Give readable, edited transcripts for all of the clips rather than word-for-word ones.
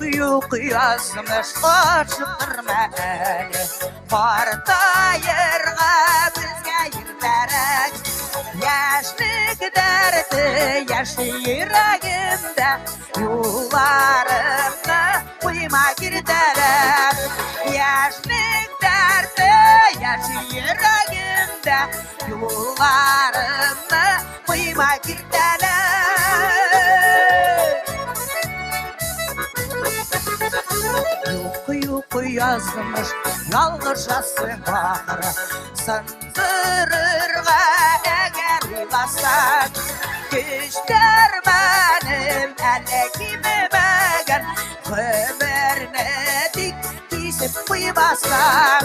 Yok yazmış açıktırma eli Partayırğa bizge yirterek Yaşlık derdi yaşı yüreğimde Yollarımda kuyma girderek Yaşlık derdi yaşı yüreğimde Yollarımda kuyma girderek Yok yazmış yalnızcasın bakırı Sındırırğa eğer basak Güçler benim elekimi beğen Ömrüne dik kesip kuybasak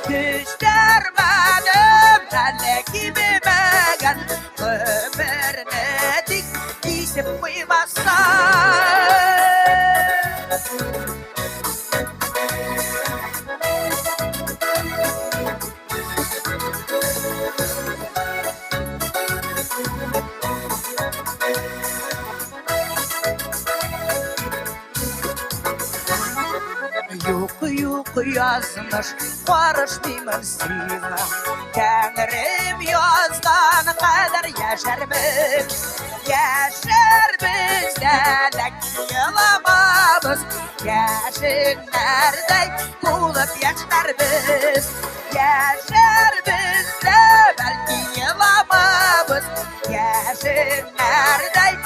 Güçler benim elekimi beğen Ömrüne dik kesip kuybasak Yok yazmış barışmayım size Tengrim yazdan kadar yaşarmız Yaşar bizden yılamamız Yaşın nerede bulup yaşlar biz Yaşar bizde belki yılamamız Yaşın nerede